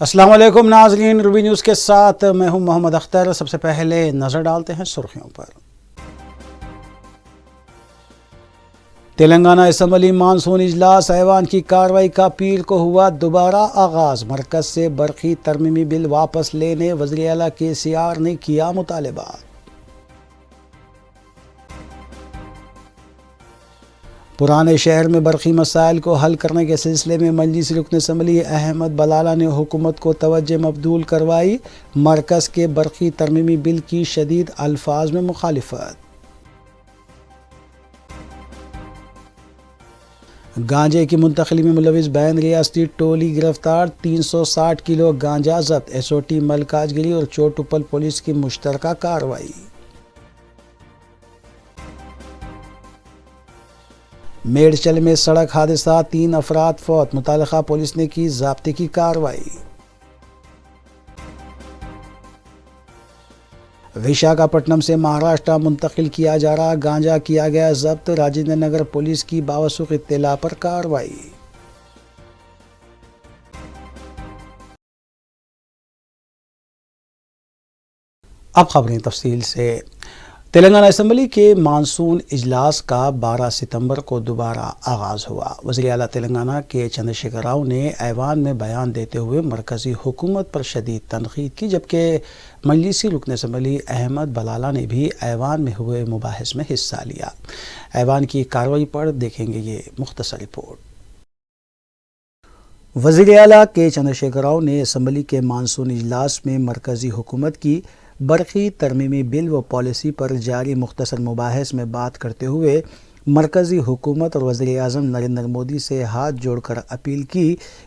अस्सलाम वालेकुम नाज़रीन, रूबी न्यूज़ के साथ मैं हूं मोहम्मद अख्तर। सबसे पहले नज़र डालते हैं सुर्खियों पर। तेलंगाना असम्बली मानसून इजलास ऐवान की कार्रवाई का पीर को हुआ दोबारा आगाज। मरकज से बरकी तरमीमी बिल वापस लेने वज़ीर आला KCR ने किया मुतालबा। पुराने शहर में बरकी मसाइल को हल करने के सिलसिले में मजलिस रुकन असम्बली अहमद बलाला ने हुकूमत को तवज्जो मबदूल करवाई। मरकज़ के बरकी तरमीमी बिल की शदीद अल्फाज में मुखालिफत। गांजे की मुंतकली में मुलविस बैन रियासती टोली गिरफ्तार। 360 किलो गांजा जब्त। SOT मलकाजगिरी और चोटुपल पुलिस की मुश्तरका कार्रवाई। मेडचल में सड़क हादसा, 3 अफराद फौत। मुतालिका पुलिस ने की ज़ाब्ते की कार्रवाई। विशाखापट्टनम से महाराष्ट्र मुंतकिल किया जा रहा गांजा किया गया जब्त। राजेंद्र नगर पुलिस की बावसूख इत्तला पर कार्रवाई। अब खबरें तफसील से। तेलंगाना असम्बली के मानसून इजलास का 12 सितंबर को दोबारा आगाज़ हुआ। वज़ीर आला तेलंगाना के चंद्रशेखर राव ने ऐवान में बयान देते हुए मरकज़ी हुकूमत पर शदीद तनक़ीद की, जबकि मजलिसी रुकन असम्बली अहमद बलाला ने भी ऐवान में हुए मुबाहिस में हिस्सा लिया। ऐवान की कार्रवाई पर देखेंगे ये मुख्तसर रिपोर्ट। वज़ीर आला के चंद्रशेखर राव ने असम्बली के मानसून इजलास में मरकज़ी हुकूमत की बरकी तरमीमी बिल व पॉलिसी पर जारी मुख्तसर मुबाहिस में बात करते हुए मरकज़ी हुकूमत और वज़ीर आज़म नरेंद्र मोदी से हाथ जोड़कर अपील की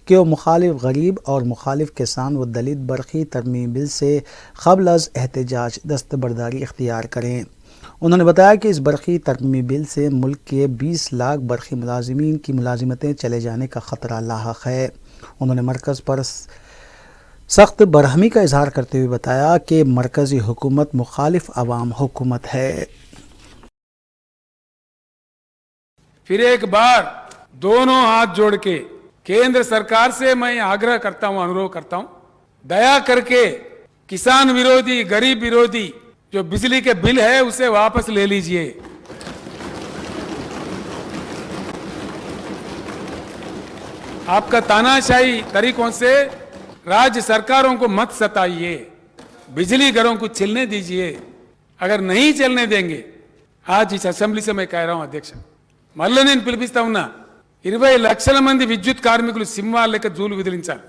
कि वो मुखालिफ गरीब और मुखालिफ किसान व दलित बरकी तरमीमी बिल से क़ब्ल अज़ एहतजाज दस्तबरदारी इख्तियार करें। उन्होंने बताया कि इस बरकी तरमीमी बिल से मुल्क के 20 लाख बरकी मुलाजिमीन की मुलाजिमतें चले जाने का ख़तरा लाहक है। उन्होंने मरकज़ पर सख्त बरहमी का इजहार करते हुए बताया कि मरकज़ी हुकूमत मुखालिफ अवाम हुकूमत है। फिर एक बार दोनों हाथ जोड़ के केंद्र सरकार से मैं आग्रह करता हूं, अनुरोध करता हूं, दया करके किसान विरोधी, गरीब विरोधी जो बिजली के बिल है उसे वापस ले लीजिए। आपका तानाशाही तरीकों से राज्य सरकारों को मत सताइए, बिजली घरों को चलने दीजिए। अगर नहीं चलने देंगे, आज इस असेंबली से मैं कह रहा हूं अध्यक्ष, మళ్ళీ నేను పిలిపిస్తా ఉన్నా, 20 లక్షల మంది విద్యుత్ కార్మికులు సింహాల లెక్క జూలు విదిలించాలి.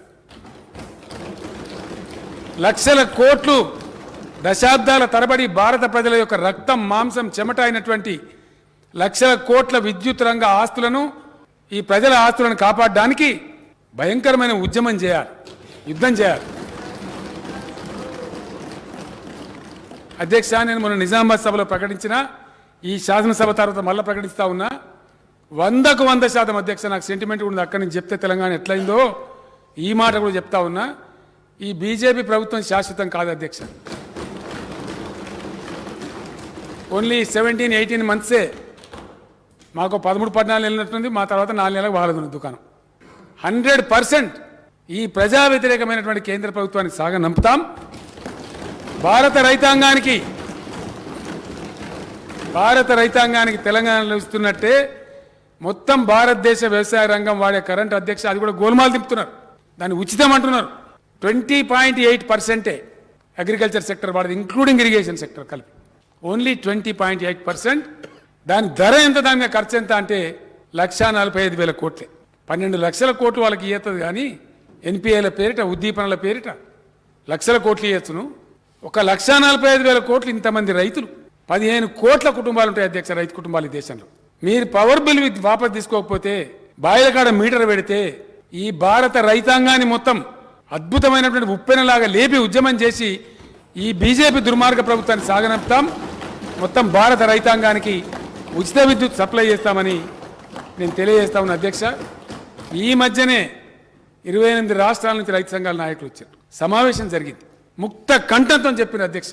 లక్షల కోట్లు దశాబ్దాల తరబడి భారత ప్రజల యొక్క రక్తం, మాంసం, చెమట అయినటువంటి లక్షల కోట్ల విద్యుత్ రంగ ఆస్తులను, ఈ ప్రజల ఆస్తులను కాపాడడానికి భయంకరమైన ఉద్యమం చేయాలి, యుద్ధం చేయాలి. అధ్యక్ష, నేను మొన్న నిజామాబాద్ సభలో ప్రకటించిన ఈ శాసనసభ తర్వాత మళ్ళీ ప్రకటిస్తా ఉన్నా, 100కు 100% అధ్యక్ష, నాకు సెంటిమెంట్ ఉంది. అక్కడి నుంచి చెప్తే తెలంగాణ ఎట్లయిందో ఈ మాట కూడా చెప్తా ఉన్నా. ఈ బీజేపీ ప్రభుత్వం శాశ్వతం కాదు అధ్యక్ష. ఓన్లీ 17-18 మంత్సే. మాకు 13-14 నెలలు ఉన్నట్టుంది, మా తర్వాత 4 నెలలకు బాగలేదు దుకాణం. 100% ఈ ప్రజా వ్యతిరేకమైనటువంటి కేంద్ర ప్రభుత్వానికి సాగ నంపుతాం. భారత రైతాంగానికి తెలంగాణలో ఇస్తున్నట్టే మొత్తం భారతదేశ వ్యవసాయ రంగం వాడే కరెంట్ అధ్యక్ష, అది కూడా గోల్మాల్ దింపుతున్నారు. దాన్ని ఉచితం అంటున్నారు. 20.8% అగ్రికల్చర్ సెక్టర్ వాడేది, ఇంక్లూడింగ్ ఇరిగేషన్ సెక్టర్ కలిపి. ఓన్లీ 20.8%. దాని ధర ఎంత, దాని మీద ఖర్చు ఎంత అంటే 1,45,000 కోట్లే. 12 లక్షల కోట్లు వాళ్ళకి ఇయ్యతుంది. కానీ NPAల పేరిట, ఉద్దీపనల పేరిట లక్షల కోట్లు ఇయ్యచ్చును. 1,45,000 కోట్లు ఇంతమంది రైతులు, 15 కోట్ల కుటుంబాలు ఉంటాయి అధ్యక్ష, రైతు కుటుంబాలు ఈ దేశంలో. మీరు పవర్ బిల్ వాపస్ తీసుకోకపోతే, బాయిల కాడ మీటర్ పెడితే ఈ భారత రైతాంగాన్ని మొత్తం అద్భుతమైనటువంటి ఉప్పెనలాగా లేపి ఉద్యమం చేసి ఈ బీజేపీ దుర్మార్గ ప్రభుత్వాన్ని సాగనంపుతాం. మొత్తం భారత రైతాంగానికి ఉచిత విద్యుత్ సప్లై చేస్తామని నేను తెలియజేస్తా ఉన్నా అధ్యక్ష. ఈ మధ్యనే 28 రాష్ట్రాల నుంచి రైతు సంఘాల నాయకులు వచ్చారు, సమావేశం జరిగింది. ముక్త కంఠంతో చెప్పిన అధ్యక్ష,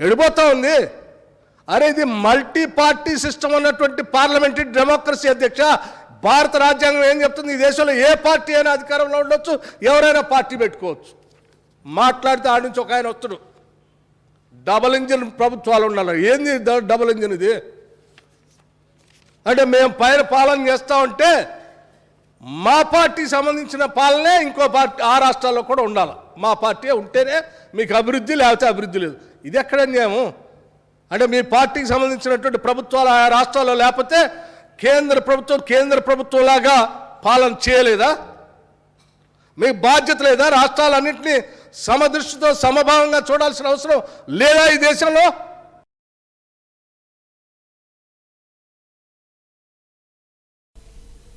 ఎడిపోతా ఉంది. అరే ఇది మల్టీ పార్టీ సిస్టమ్ ఉన్నటువంటి పార్లమెంటరీ డెమోక్రసీ అధ్యక్ష. భారత రాజ్యాంగం ఏం చెప్తుంది? ఈ దేశంలో ఏ పార్టీ అయినా అధికారంలో ఉండొచ్చు, ఎవరైనా పార్టీ పెట్టుకోవచ్చు. మాట్లాడితే ఆడి నుంచి ఒక ఆయన వస్తుడు, డబుల్ ఇంజిన్ ప్రభుత్వాలు ఉండాలి. ఏంది డబుల్ ఇంజిన్ ఇది? అంటే మేము పైన పాలన చేస్తా ఉంటే మా పార్టీకి సంబంధించిన పాలనే ఇంకో పార్టీ ఆ రాష్ట్రాల్లో కూడా ఉండాలి. మా పార్టీ ఉంటేనే మీకు అభివృద్ధి, లేకపోతే అభివృద్ధి లేదు. ఇది ఎక్కడ న్యాయం? అంటే మీ పార్టీకి సంబంధించినటువంటి ప్రభుత్వాలు ఆ రాష్ట్రాల్లో లేకపోతే కేంద్ర ప్రభుత్వంలాగా పాలన చేయలేదా? మీకు బాధ్యత లేదా? రాష్ట్రాలన్నింటినీ సమదృష్టితో సమభావంగా చూడాల్సిన అవసరం లేదా ఈ దేశంలో?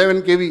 11 kV.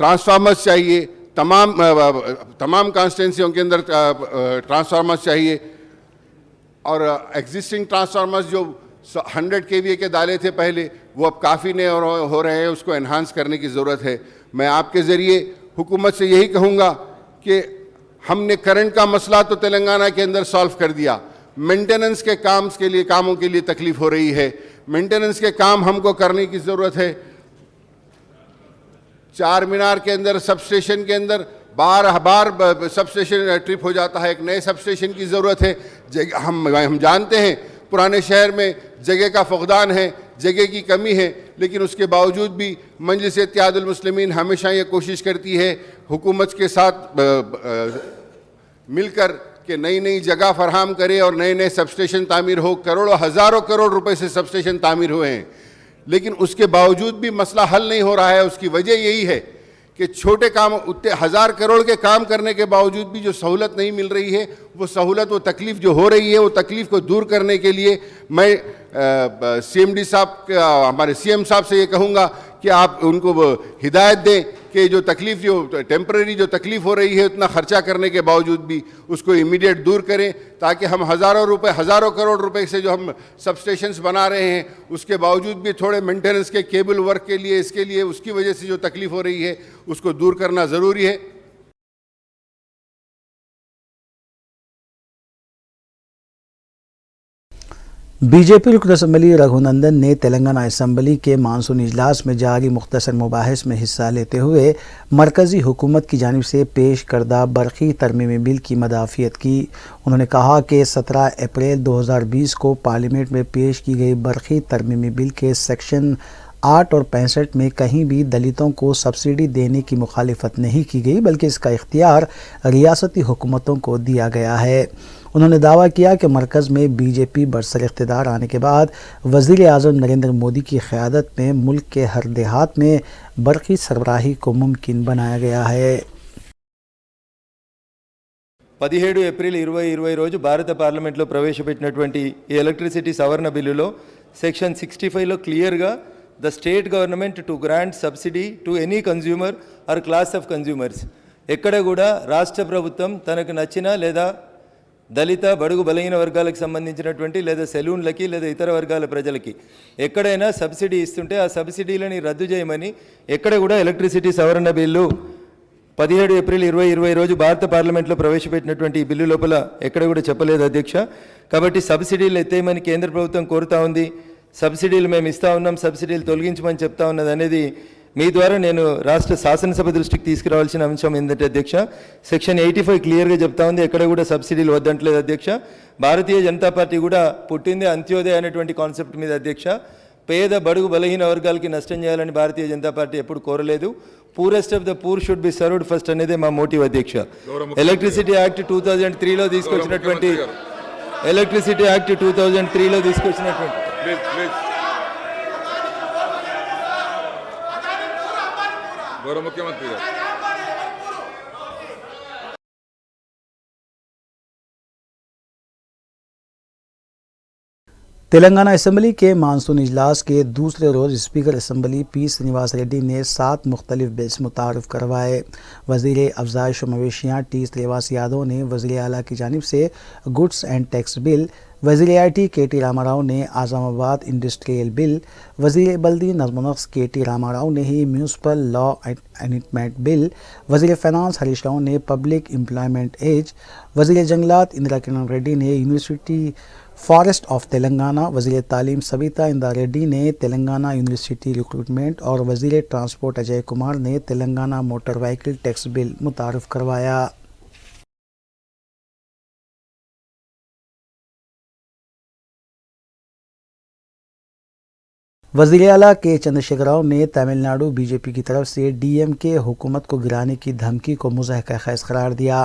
ट्रांसफार्मर्स चाहिए, तमाम कॉन्स्टिट्यूंसियों के अंदर ट्रांसफार्मर्स चाहिए, और एग्जिस्टिंग ट्रांसफार्मर्स जो 100 kVA के डाले थे पहले, वो अब काफ़ी नए हो रहे हैं, उसको एनहांस करने की ज़रूरत है। मैं आपके ज़रिए हुकूमत से यही कहूँगा कि हमने करंट का मसला तो तेलंगाना के अंदर सॉल्व कर दिया, मेंटेनेंस के कामों के लिए तकलीफ हो रही है, मेंटेनेंस के काम हमको करने की ज़रूरत है। चार मीनार के अंदर सबस्टेशन के अंदर बार सबस्टेशन ट्रिप हो जाता है, एक नए सबस्टेशन की ज़रूरत है। हम जानते हैं पुराने शहर में जगह का फुकदान है, जगह की कमी है, लेकिन उसके बावजूद भी मजलिस इत्तेहादुल मुस्लिमीन हमेशा ये कोशिश करती है हुकूमत के साथ मिलकर कि नई जगह फराहम करे और नए सबस्टेशन तामीर हो। करोड़ों हज़ारों करोड़ रुपए से सबस्टेशन तामीर हुए हैं, लेकिन उसके बावजूद भी मसला हल नहीं हो रहा है। उसकी वजह यही है कि छोटे काम, उतने 1000 करोड़ के काम करने के बावजूद भी जो सहूलत नहीं मिल रही है, वो सहूलत, वो तकलीफ़ जो हो रही है, वो तकलीफ़ को दूर करने के लिए मैं CMD साहब, हमारे CM साहब से ये कहूँगा कि आप उनको हिदायत दें कि जो तकलीफ़, जो टेम्परेरी जो तकलीफ़ हो रही है, उतना ख़र्चा करने के बावजूद भी उसको इमीडिएट दूर करें, ताकि हम हज़ारों करोड़ रुपए से जो हम सबस्टेशंस बना रहे हैं, उसके बावजूद भी थोड़े मेंटेनेंस के, केबल वर्क के लिए, इसके लिए, उसकी वजह से जो तकलीफ़ हो रही है, उसको दूर करना ज़रूरी है। बीजेपी रुकन असम्बली रघुनंदन ने तेलंगाना असम्बली के मानसून इजलास में जारी मुख्तसर मुबाहिस में हिस्सा लेते हुए मरकज़ी हुकूमत की जानिब से पेश करदा बरक़ी तरमीमी बिल की मदाफ़ियत की। उन्होंने कहा कि 17 अप्रैल 2020 को पार्लियामेंट में पेश की गई बरक़ी तरमीमी बिल के सेक्शन 8 और 65 में कहीं भी दलितों को सब्सिडी देने की मुखालिफत नहीं की गई, बल्कि इसका इख्तियार रियासती हुकूमतों को दिया गया है। उन्होंने दावा किया कि मरकज़ में बीजेपी बरसर इख्तिदार आने के बाद वज़ीर आज़म नरेंद्र मोदी की क़यादत में मुल्क के हर देहात में बरक़ी सरबराही को मुमकिन बनाया गया है। 17 ఏప్రిల్ 2020 రోజు భారత పార్లమెంట్లో ప్రవేశపెట్టినటువంటి ఈ ఎలక్ట్రిసిటీ సవరణ బిల్లులో సెక్షన్ 65లో క్లియర్గా the state government to grant subsidy to any consumer or class of consumers, ఎక్కడ కూడా రాష్ట్ర ప్రభుత్వం తనకు నచ్చిన లేదా దళిత బడుగు బలహీన వర్గాలకు సంబంధించినటువంటి లేదా సెలూన్లకి లేదా ఇతర వర్గాల ప్రజలకి ఎక్కడైనా సబ్సిడీ ఇస్తుంటే ఆ సబ్సిడీలని రద్దు చేయమని ఎక్కడ కూడా ఎలక్ట్రిసిటీ సవరణ బిల్లు 17 ఏప్రిల్ 2020 రోజు భారత పార్లమెంట్లో ప్రవేశపెట్టినటువంటి ఈ బిల్లు లోపల ఎక్కడ కూడా చెప్పలేదు అధ్యక్ష. కాబట్టి సబ్సిడీలు ఎత్తేయమని కేంద్ర ప్రభుత్వం కోరుతా ఉంది, సబ్సిడీలు మేము ఇస్తా ఉన్నాం, సబ్సిడీలు తొలగించమని చెప్తా ఉన్నది అనేది మీ ద్వారా నేను రాష్ట్ర శాసనసభ దృష్టికి తీసుకురావాల్సిన అంశం ఏంటంటే అధ్యక్ష, సెక్షన్ 85 క్లియర్గా చెప్తా ఉంది, ఎక్కడ కూడా సబ్సిడీలు వద్దంటలేదు అధ్యక్ష. భారతీయ జనతా పార్టీ కూడా పుట్టింది అంత్యోదయ అనేటువంటి కాన్సెప్ట్ మీద అధ్యక్ష. పేద బడుగు బలహీన వర్గాలకి నష్టం చేయాలని భారతీయ జనతా పార్టీ ఎప్పుడు కోరలేదు. Poorest of the poor should be served first అనేది మా మోటివ్ అధ్యక్ష. ఎలక్ట్రిసిటీ యాక్ట్ 2003లో తీసుకొచ్చినటువంటి ఎలక్ట్రిసిటీ యాక్ట్ 2003లో తీసుకొచ్చినటువంటి గౌరవ ముఖ్యమంత్రి గారు तेलंगाना असम्बली के मानसून इजलास के दूसरे रोज़ speaker assembly P Srinivas Reddy ने 7 मुख्तलिफ बिल्स मुतारफ़ करवाए। वज़ीर अफज़ाइश व मवेशियाँ टी श्रीनिवास यादव ने वज़ीर आला की जानिब से गुड्स एंड टैक्स बिल, वज़ीर IT KT रामाराव ने आज़माबाद इंडस्ट्रियल बिल, वज़ीर बल्दी नज़्म-ओ-नक्श KT रामाराव ने ही म्यूनसिपल लॉ एमेंडमेंट बिल, वज़ीर फ़ाइनेंस हरीश राव ने पब्लिक एम्प्लॉयमेंट एज, वज़ीर जंगलात इंदिरा किरण रेड्डी ने यूनिवर्सिटी फॉरेस्ट ऑफ तेलंगाना, वज़ीर तालीम सविता इंदा रेड्डी ने तेलंगाना यूनिवर्सिटी रिक्रूटमेंट और वज़ीर ट्रांसपोर्ट अजय कुमार ने Telangana motor vehicle tax bill मुतारफ़ करवाया। वज़ीर आला के चंद्रशेखर राव ने तमिलनाडु बीजेपी की तरफ से DMK हुकूमत को गिराने की धमकी को मुज़ाहिक़ा ख़ैज़ करार दिया।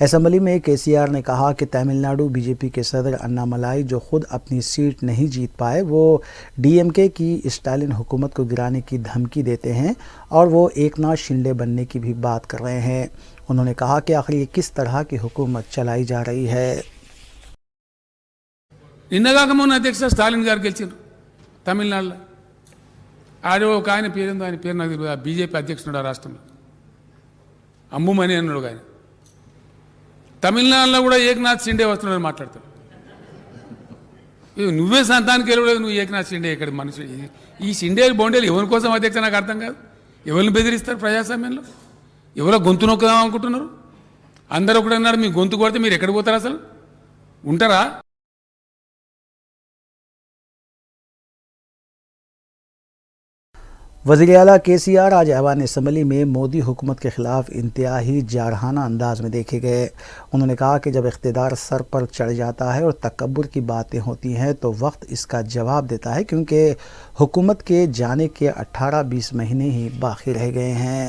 असम्बली में KCR ने कहा कि तमिलनाडु बीजेपी के सदर अन्नामलाई जो खुद अपनी सीट नहीं जीत पाए, वो DMK की स्टालिन हुकूमत को गिराने की धमकी देते हैं और वो एकनाथ शिंदे बनने की भी बात कर रहे हैं। उन्होंने कहा कि आखिर ये किस तरह की हुकूमत चलाई जा रही है। నిన్నగాక మొన్న అధ్యక్ష స్టాలిన్ గారు గెలిచారు తమిళనాడులో. ఆడో ఒక ఆయన పేరుందో, ఆయన పేరు నాకు తెలియదు, బీజేపీ అధ్యక్షుడు ఆ రాష్ట్రంలో. అమ్ముమని అన్నాడు కానీ తమిళనాడులో కూడా ఏకనాథ్ షిండే వస్తున్నాడని మాట్లాడతాడు. నువ్వే సంతానికి వెళ్ళలేదు, నువ్వు ఏకనాథ్ షిండే ఇక్కడ మనిషి. ఈ షిండే బౌండేలు ఎవరి కోసం అధ్యక్ష నాకు అర్థం కాదు. ఎవరిని బెదిరిస్తారు ప్రజాస్వామ్యంలో? ఎవరో గొంతు నొక్కుదాం అనుకుంటున్నారు? అందరూ ఒకటి అన్నారు, మీ గొంతు కొడితే మీరు ఎక్కడికి పోతారు? అసలు ఉంటారా? वज़ीर आला KCR आज ऐवान असम्बली में मोदी हुकूमत के ख़िलाफ़ इंतहाई जारहाना अंदाज में देखे गए। उन्होंने कहा कि जब इख्तिदार सर पर चढ़ जाता है और तकब्बुर की बातें होती हैं तो वक्त इसका जवाब देता है, क्योंकि हुकूमत के जाने के 18-20 महीने ही बाकी रह गए हैं।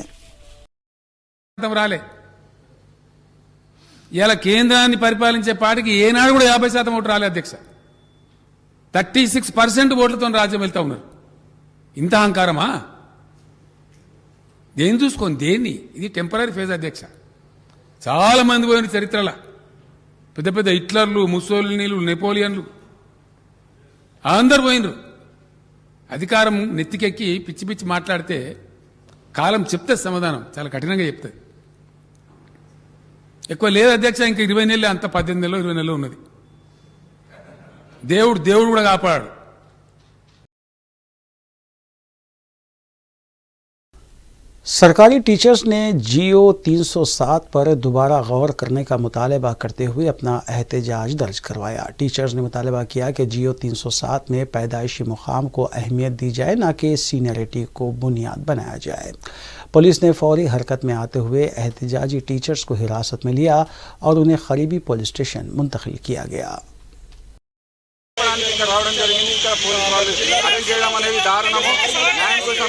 ఇలా కేంద్రాన్ని పరిపాలించే పార్టీకి ఏనాడు కూడా 50% ఓటు రాలే అధ్యక్ష. 36% ఓట్లతో రాజ్యం వెళ్తా ఉన్నారు. ఇంత అహంకారమా? దేని చూసుకొని దేన్ని? ఇది టెంపరీ ఫేజ్ అధ్యక్ష. చాలా మంది పోయిన చరిత్రలో పెద్ద పెద్ద హిట్లర్లు, ముసోలినీలు, నెపోలియన్లు అందరు పోయినరు. అధికారం నెత్తికెక్కి పిచ్చి పిచ్చి మాట్లాడితే కాలం చెప్తే సమాధానం చాలా కఠినంగా చెప్తుంది. ఎక్కువ లేదు అధ్యక్ష, ఇంకా 20 నెలలు, అంత 18 నెలలు 20 నెలలు ఉన్నది. దేవుడు కూడా కాపాడు. सरकारी टीचर्स ने GO 307 पर दोबारा गौर करने का मुतालबा करते हुए अपना एहतजाज दर्ज करवाया। टीचर्स ने मुतालबा किया कि GO 307 में पैदाइशी मुकाम को अहमियत दी जाए, न कि सीनियरिटी को बुनियाद बनाया जाए। पुलिस ने फौरी हरकत में आते हुए एहतजाजी टीचर्स को हिरासत में लिया और उन्हें करीबी पुलिस स्टेशन मुंतकिल किया गया। రావడం జరిగింది. ఇక్కడ పోలీసు వాళ్ళు అరెస్ట్ చేయడం అనేది దారుణము. న్యాయం కోసం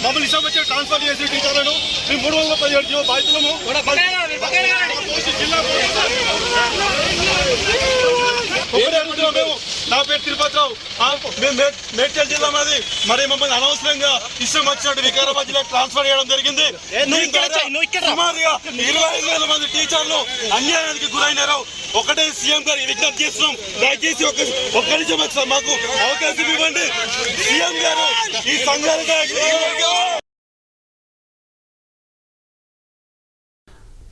మమ్మల్ని ఇష్టం వచ్చే ట్రాన్స్ఫర్ చేసి టీచర్లను మేము 317 జీవో బాధితులము మేము. నా పేరు తిరుపతిరావు, మేము మేడ్చల్ జిల్లా మాది. మరి మమ్మల్ని అనవసరంగా ఇష్టం వచ్చినట్టు వికారాబాద్ జిల్లా ట్రాన్స్ఫర్ చేయడం జరిగింది. సుమారుగా 25,000 మంది టీచర్లు అన్యాయానికి గురైనారు. ఒకటే సీఎం గారు విజ్ఞప్తి చేస్తున్నాం, దయచేసి ఒక్క నిమిషం మాకు అవకాశం ఇవ్వండి. సీఎం గారు ఈ సంఘాలుగా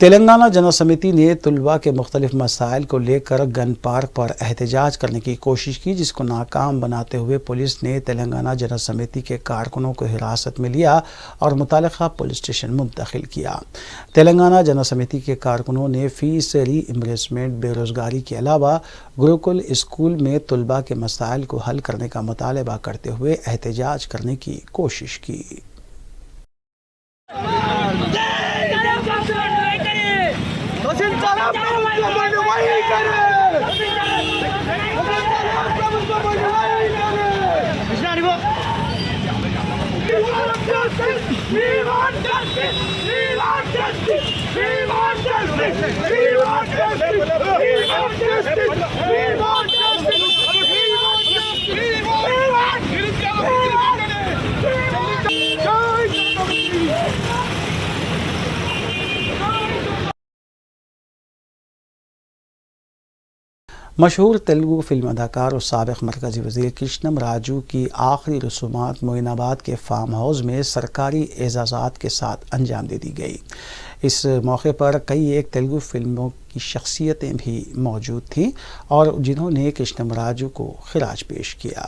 तेलंगाना जन समिति ने तुलबा के मुख्तलिफ मसाइल को लेकर गन पार्क पर एहतजाज करने की कोशिश की, जिसको नाकाम बनाते हुए पुलिस ने तेलंगाना जन समिति के कारकुनों को हिरासत में लिया और मुतालिका पुलिस स्टेशन मुंतकिल किया। तेलंगाना जन समिति के कारकुनों ने फीस रीइंबर्समेंट, बेरोजगारी के अलावा गुरुकुल स्कूल में तुलबा के मसाइल को हल करने का मुतालबा करते हुए एहतजाज करने की कोशिश की। मशहूर तेलुगु फिल्म अदाकार और साबिक़ मरकज़ी वज़ीर कृष्णम राजू की आखिरी रसूमात मोइनाबाद के फार्म हाउस में सरकारी एजाज़ात के साथ अंजाम दे दी गई। इस मौके पर कई एक तेलुगु फिल्मों की शख्सियतें भी मौजूद थीं और जिन्होंने कृष्णम राजू को खिराज पेश किया।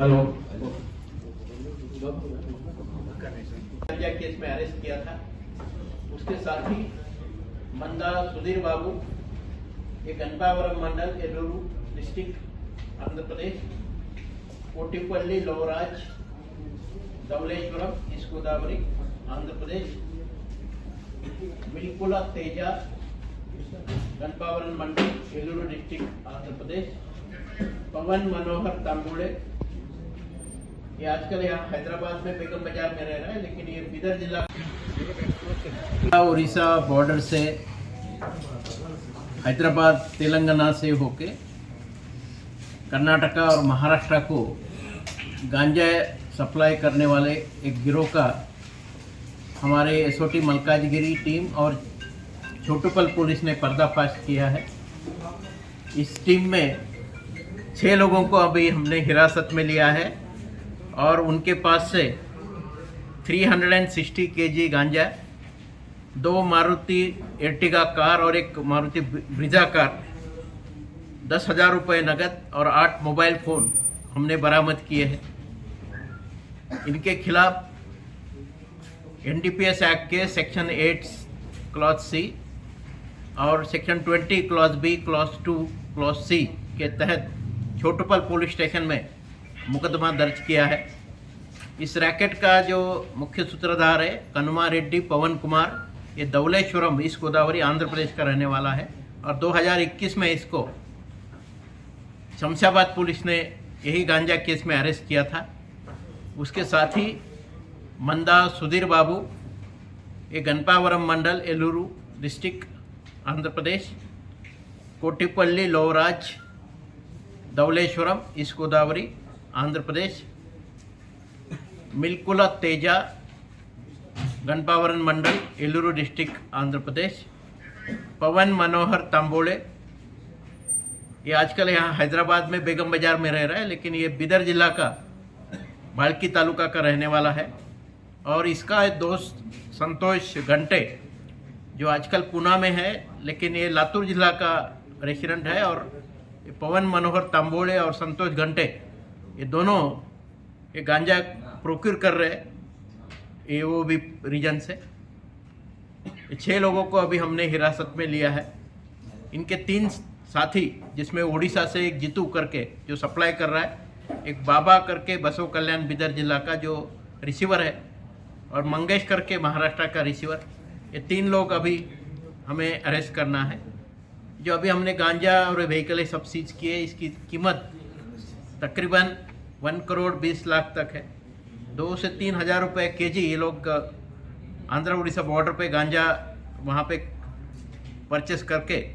हेलो गांजा केस में अरेस्ट किया था। उसके साथ ही मंदा सुधीर बाबू, ये गणपावरम मंडल, एलूरू डिस्ट्रिक्ट, आंध्र प्रदेश, कोटिपल्ली लोवराज, धवलेश्वरम, ईस्ट गोदावरी, आंध्र प्रदेश, मिलकुला तेजा, गणपावरम मंडल, एलूरू डिस्ट्रिक्ट, आंध्र प्रदेश, पवन मनोहर तांबुड़े, ये आजकल यहाँ हैदराबाद में बेगम बाजार में रह रहा है, लेकिन ये बिदर जिला उड़ीसा बॉर्डर से हैदराबाद तेलंगाना से होके कर्नाटका और महाराष्ट्र को गांजा सप्लाई करने वाले एक गिरोह का हमारे एसओटी मलकाजगिरी टीम और छोटूपल पुलिस ने पर्दाफाश किया है। इस टीम में 6 लोगों को अभी हमने हिरासत में लिया है और उनके पास से 360 केजी गांजा, 2 मारुति एर्टिगा कार और एक मारुति ब्रिजा कार, 10,000 रुपये नगद और 8 मोबाइल फ़ोन हमने बरामद किए हैं। इनके खिलाफ एनडीपीएस एक्ट के सेक्शन 8 क्लॉज सी और section 20 clause B, clause 2 clause C के तहत छोटूपल पुलिस स्टेशन में मुकदमा दर्ज किया है। इस रैकेट का जो मुख्य सूत्रधार है कनुमा रेड्डी पवन कुमार, ये धवलेश्वरम, ईस्ट गोदावरी, आंध्र प्रदेश का रहने वाला है और 2021 में इसको शमशाबाद पुलिस ने यही गांजा केस में अरेस्ट किया था। उसके साथ ही मंदा सुधीर बाबू, ये गणपावरम मंडल, एलूरू डिस्ट्रिक्ट, आंध्र प्रदेश, कोटिपल्ली लोवराज, धवलेश्वरम, ईस्ट गोदावरी, आंध्र प्रदेश, मिलकुला तेजा, गणपावरम मंडल, एलूरू डिस्ट्रिक्ट, आंध्र प्रदेश, पवन मनोहर तांबोले, ये आजकल यहाँ हैदराबाद में बेगम बाजार में रह रहा है, लेकिन ये बिदर जिला का भालकी तालुका का रहने वाला है। और इसका एक दोस्त संतोष घंटे, जो आजकल पुणे में है, लेकिन ये लातूर जिला का रेसिडेंट है, और पवन मनोहर तांबोले और संतोष घंटे, ये दोनों ये गांजा प्रोक्यूर कर रहे हैं, ये वो भी रीजन से। 6 लोगों को अभी हमने हिरासत में लिया है। इनके 3 साथी, जिसमें उड़ीसा से एक जीतू करके जो सप्लाई कर रहा है, एक बाबा करके बसव कल्याण बिदर जिला का जो रिसीवर है, और मंगेश करके महाराष्ट्र का रिसीवर, ये 3 लोग अभी हमें अरेस्ट करना है। जो अभी हमने गांजा और व्हीकल सब सीज किए, इसकी कीमत तकरीबन 1 करोड़ 20 लाख तक है। 2 से 3 हज़ार रुपये केजी ये लोग आंध्र उड़ीसा बॉर्डर पे गांजा वहाँ पे परचेस करके,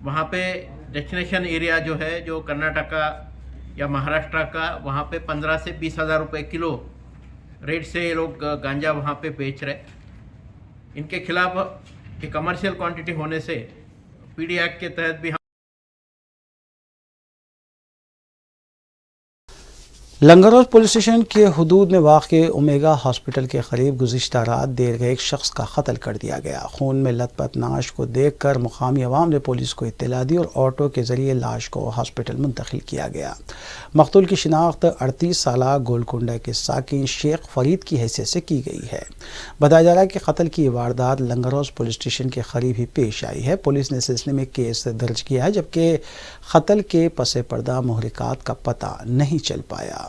वहाँ पे डेस्टिनेशन एरिया जो है, जो कर्नाटका या महाराष्ट्र का, वहाँ पे 15 से 20 हज़ार रुपये किलो रेट से ये लोग गांजा वहाँ पे बेच रहे। इनके खिलाफ ये कमर्शियल क्वांटिटी होने से पीडी एक्ट के तहत भी लंगरौर पुलिस स्टेशन के हुदूद में वाक़े ओमेगा हॉस्पिटल के करीब गुज़िश्ता रात देर गए एक शख्स का कत्ल कर दिया गया। खून में लथपथ नाश को देखकर मुकामी अवाम ने पुलिस को इत्तला दी और ऑटो के ज़रिए लाश को हॉस्पिटल मुंतकिल किया गया। मक़तूल की शिनाख्त 38 साला गोलकुंडा के साकिन शेख फरीद की हैसियत से की गई है। बताया जा रहा है कि कत्ल की वारदात लंगरौर पुलिस स्टेशन के करीब ही पेश आई है। पुलिस ने सिलसिले में केस दर्ज किया है, जबकि कत्ल के पसे पर्दा मुहरिकात का पता नहीं चल पाया।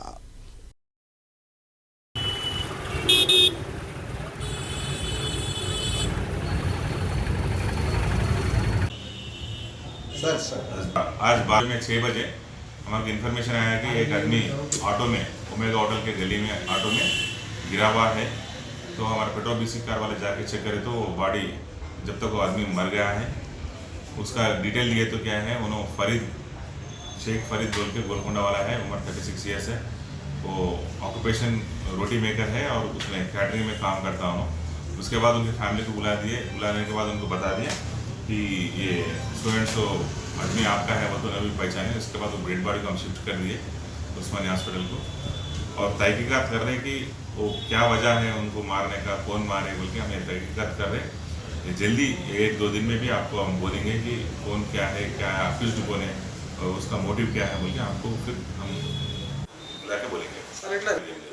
आज बाद में 6 बजे हमारे को इन्फॉर्मेशन आया कि एक आदमी ऑटो में, ओमेगा होटल के गली में ऑटो में गिरा हुआ है। तो हमारे पेट्रोल बीसी कार वाले जाके चेक करे तो बॉडी, जब तक वो आदमी मर गया है, उसका डिटेल लिए तो क्या है, उन्होंने फरीद, शेख फरीद बोल के गोलकुंडा वाला है, उम्र 36 ईयर्स है। वो ऑक्यूपेशन रोटी मेकर है और उसमें कैटरिंग में काम करता हूँ। उसके बाद उनकी फैमिली को बुलाने के बाद उनको बता दिया कि ये स्टूडेंट्स तो आदमी आपका है, वो तो अभी पहचाने। उसके बाद वो डेड बॉडी को हम शिफ्ट कर दिए उस्मानिया हॉस्पिटल को, और तहकीकात कर रहे हैं कि वो क्या वजह है उनको मारने का, कौन मारे बोल के हमें तहकीकात कर रहे हैं। जल्दी 1-2 दिन में भी आपको हम बोलेंगे कि कौन क्या है, क्या अक्यूज्ड कौन है और उसका मोटिव क्या है बोल के आपको फिर हम जाके बोलेंगे।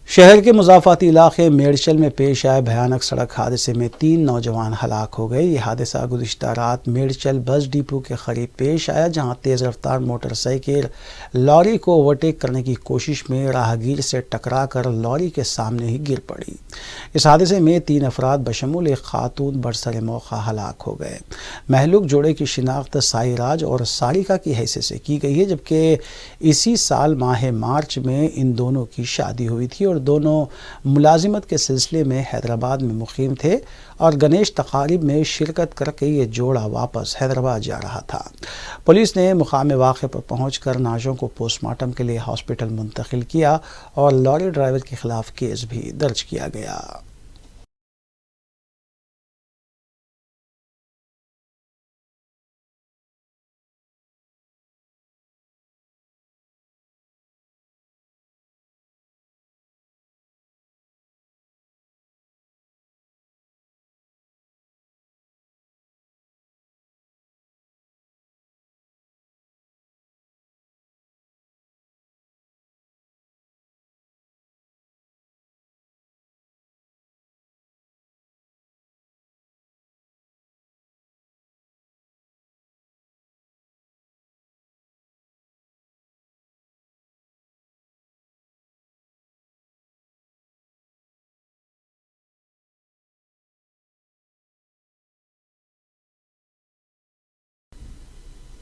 शहर के मुज़ाफ़ाती इलाके मेडचल में पेश आए भयानक सड़क हादसे में 3 नौजवान हलाक हो गए। ये हादसा गुज़िश्ता रात मेडचल बस डिपो के करीब पेश आया, जहां तेज़ रफ्तार मोटरसाइकिल लॉरी को ओवरटेक करने की कोशिश में राहगीर से टकराकर लॉरी के सामने ही गिर पड़ी। इस हादसे में 3 अफराद बशमूल एक खातून बरसर मौका हलाक हो गए। महलूक जोड़े की शिनाख्त साईराज और सारिका की हैसियत से की गई है, जबकि इसी साल माह मार्च में इन दोनों की शादी हुई थी और दोनों मुलाजिमत के सिलसिले में हैदराबाद में मुकीम थे और गणेश तकारीब में शिरकत करके ये जोड़ा वापस हैदराबाद जा रहा था। पुलिस ने मुकाम वाक़े पर पहुंचकर नाज़ों को पोस्टमार्टम के लिए हॉस्पिटल मुंतकिल किया और लॉरी ड्राइवर के खिलाफ केस भी दर्ज किया गया।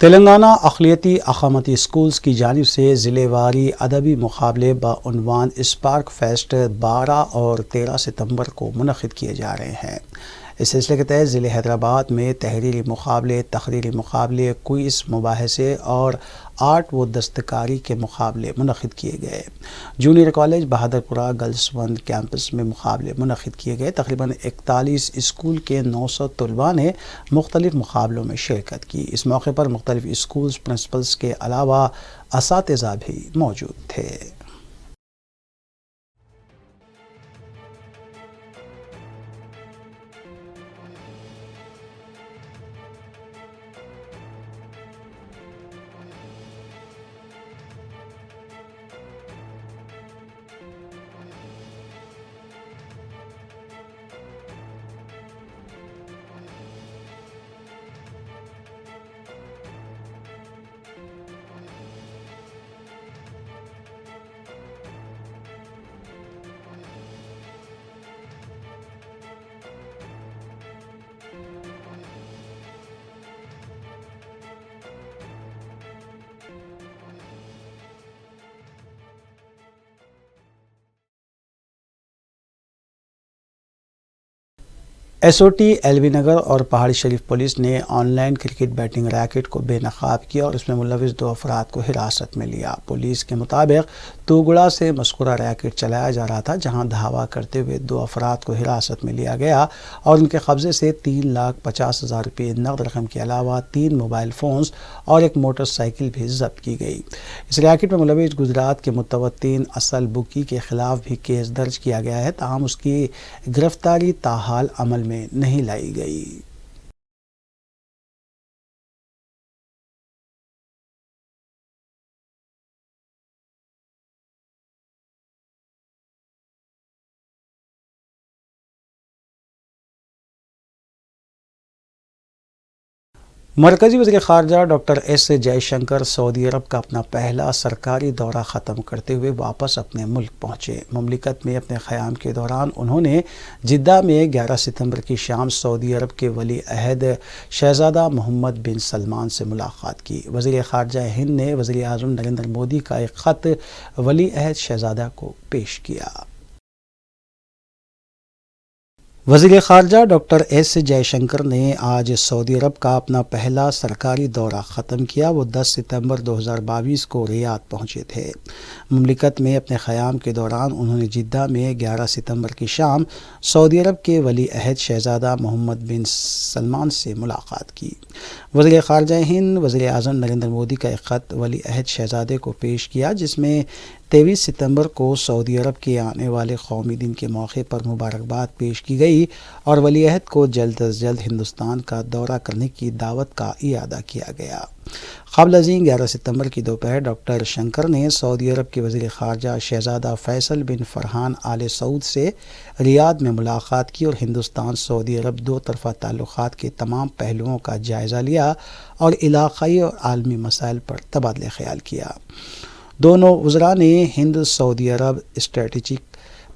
तेलंगाना अक़लियती अक़ामती स्कूल्स की जानिब से ज़िलेवारी अदबी मुक़ाबले बउनवान स्पार्क फेस्ट 12 और 13 सितंबर को मुनक़िद किए जा रहे हैं। इस सिलसिले के तहत ज़िले हैदराबाद में तहरीरी मुक़ाबले, तक़रीरी मुक़ाबले, क्विज़, मुबाहिसे और आर्ट व दस्तकारी के मुक़ाबले मुनक़िद किए गए। Junior college Bahadurpura girls 1 campus में मुक़ाबले मुनक़िद किए गए। तकरीबन 41 स्कूल के 900 तलबा ने मुख्तलिफ़ मुक़ाबलों में शिरकत की। इस मौके पर मुख्तलिफ़ स्कूल्स प्रिंसिपल्स के अलावा असातिज़ा भी मौजूद थे। SOT LV नगर और पहाड़ी शरीफ पुलिस ने ऑनलाइन क्रिकेट बैटिंग रैकेट को बेनकाब किया और इसमें मुलविस 2 अफराद को हिरासत में लिया। पुलिस के मुताबिक तूगड़ा से मज़कूरा रैकेट चलाया जा रहा था, जहां धावा करते हुए 2 अफराद को हिरासत में लिया गया और उनके कब्जे से 3,50,000 रुपये नकद रकम के अलावा 3 मोबाइल फ़ोन्स और एक मोटरसाइकिल भी जब्त की गई। इस रैकेट में मुलविस गुजरात के मुतवत्तिन असल बुकी के खिलाफ भी केस दर्ज किया गया है, ताहम उसकी गिरफ्तारी ताहाल अमल में नहीं लाई गई। मरकज़ी वज़ीर ख़ारजा डॉक्टर S जयशंकर सऊदी अरब का अपना पहला सरकारी दौरा ख़त्म करते हुए वापस अपने मुल्क पहुँचे। मुमलिकत में अपने क़याम के दौरान उन्होंने जिद्दा में 11 सितंबर की शाम सऊदी अरब के वली अहद शहज़ादा मोहम्मद बिन सलमान से मुलाकात की। वज़ीर ख़ारजा हिंद ने वज़ीर आज़म नरेंद्र मोदी का एक ख़त वली अहद शहज़ादा को पेश किया। वज़ीर ख़ारजा डॉक्टर S जयशंकर ने आज सऊदी अरब का अपना पहला सरकारी दौरा ख़त्म किया। वो 10 सितंबर 2022 को रियाद पहुँचे थे। मुमलिकत में अपने क़याम के दौरान उन्होंने जिद्दा में 11 सितंबर की शाम सऊदी अरब के वली अहद शहज़ादा मोहम्मद बिन सलमान से मुलाकात की। वज़ीर ख़ारजा हिंद वज़ीर आज़म नरेंद्र मोदी का एक ख़त वली अहद शहज़ादे को पेश किया, जिसमें 23 सितंबर को सऊदी अरब के आने वाले कौमी दिन के मौके पर मुबारकबाद पेश की गई और वलीअहद को जल्द अज जल्द हिंदुस्तान का दौरा करने की दावत का इरादा किया गया। क़ब्ल अज़ीं 11 सितंबर की दोपहर डॉक्टर शंकर ने सऊदी अरब के वज़ीर ख़ारजा शहज़ादा फ़ैसल बिन फ़रहान आले सऊद से रियाद में मुलाकात की और हिंदुस्तान सऊदी अरब दो तरफ़ा ताल्लुक़ात के तमाम पहलुओं का जायज़ा लिया और इलाक़ाई और आलमी मसाइल पर तबादला ख़याल किया। दोनों वज़रा ने हिंद सऊदी अरब स्ट्रेटेजिक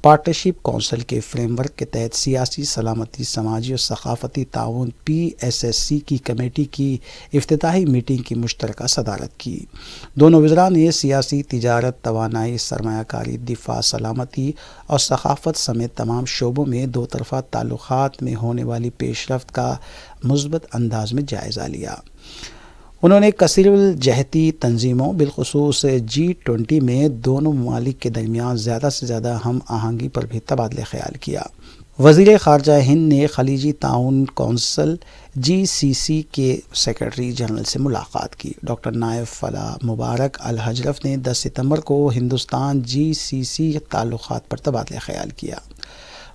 पार्टनरशिप कौंसिल के फ्रेमवर्क के तहत सियासी, सलामती, समाजी और सकाफ़ती ताउन PSSC की कमेटी की इफ्तिताही मीटिंग की मुश्तरका सदारत की। दोनों वज़रा ने सियासी, तिजारत, तवानाई, सरमायाकारी, दिफा, सलामती और सकाफ़त समेत तमाम शोबों में दो तरफ़ा ताल्लुक़ात में होने वाली पेशरफ्त का मुस्बत अंदाज में जायज़ा लिया। उन्होंने कसीरुल जहती तंजीमों बिलखुसूस G20 में दोनों ममालिक के दरमियान ज़्यादा से ज़्यादा हम आहंगी पर भी तबादला ख़याल किया। वज़ीर ख़ारजा हिंद ने खलीजी ताउन कौंसिल GCC के सेक्रेटरी जनरल से मुलाकात की। डॉक्टर नायब फलाह मुबारक अल हजरफ ने 10 सितंबर को हिंदुस्तान GCC ताल्लुक़ात पर तबादला ख़याल किया।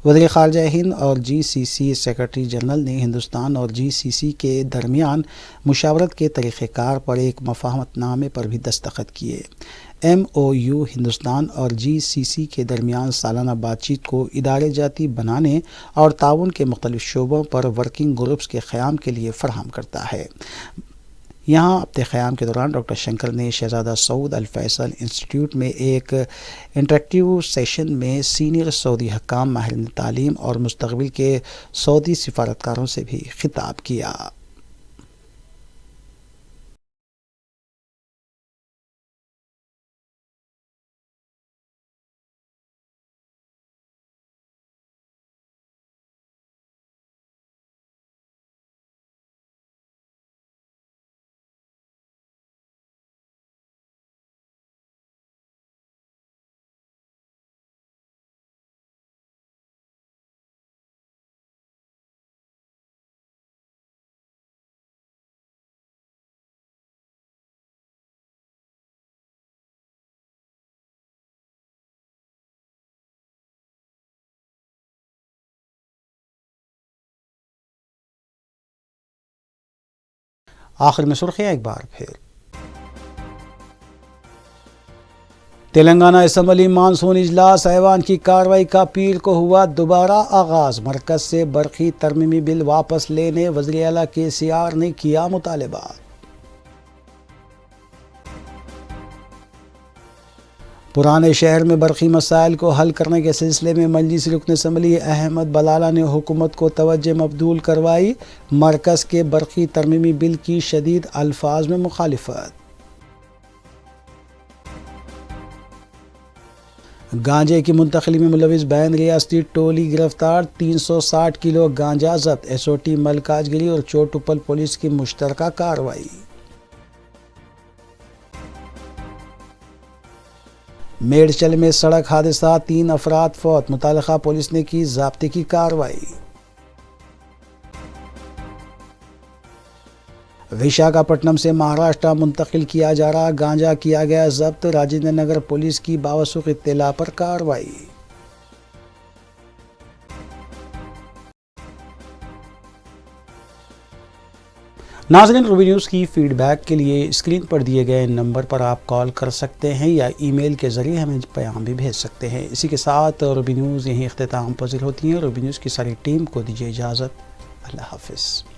वज़ीर ख़ारजा हिंद और GCC सेक्रेटरी जनरल ने हिंदुस्तान और GCC के दरमियान मुशावरत के तरीक़ेकार पर एक मफ़ाहमतनामे पर भी दस्तखत किए। MOU हिंदुस्तान और GCC के दरमियान सालाना बातचीत को इदारे जाती बनाने और ताउन के मुख्तलिफ़ शोबों पर वर्किंग ग्रुप्स के क़याम के लिए फ़राहम करता है। यहाँ अपने क़याम के दौरान डॉक्टर शंकर ने शहज़ादा सऊद अल फैसल इंस्टीट्यूट में एक इंटरेक्टिव सेशन में सीनियर सऊदी हकाम, माहिरीन तालीम और मुस्तक़बिल के सऊदी सिफारतकारों से भी खिताब किया। आखिर में सुर्खियाँ एक बार फिर। तेलंगाना असम्बली मानसून इजलास ऐवान की कार्रवाई का पीर को हुआ दोबारा आगाज़। मरकज़ से बरक़ी तरमीमी बिल वापस लेने वज़ीर आला KCR ने किया मुतालबा। पुराने शहर में बरक़ी मसाइल को हल करने के सिलसिले में मजलिस रुकन असम्बली अहमद बलाला ने हुकूमत को तवज्जो मबदूल करवाई। मरकज़ के बरक़ी तरमीमी बिल की शदीद अल्फाज में मुखालिफत। गांजे की मुंतकली में मुलविस बैन रियासती टोली गिरफ्तार। 360 किलो गांजा जब्त। SOT मलकाजगिरी और चोटुपल पुलिस की मुश्तरका कार्रवाई। मेडचल में सड़क हादसा, 3 अफराद फौत। मुतालिका पुलिस ने की ज़ाब्ते की कार्रवाई। विशाखापट्टनम से महाराष्ट्र मुंतकिल किया जा रहा गांजा किया गया जब्त। राजेंद्र नगर पुलिस की बावसूख इत्तला पर कार्रवाई। नाज़रीन, रूबी न्यूज़ की फ़ीडबैक के लिए स्क्रीन पर दिए गए नंबर पर आप कॉल कर सकते हैं या ईमेल के ज़रिए हमें पैगाम भी भेज सकते हैं। इसी के साथ रूबी न्यूज़ यहीं इख्तिताम पज़ीर होती है। रूबी न्यूज़ की सारी टीम को दीजिए इजाज़त। अल्लाह हाफ़िज़।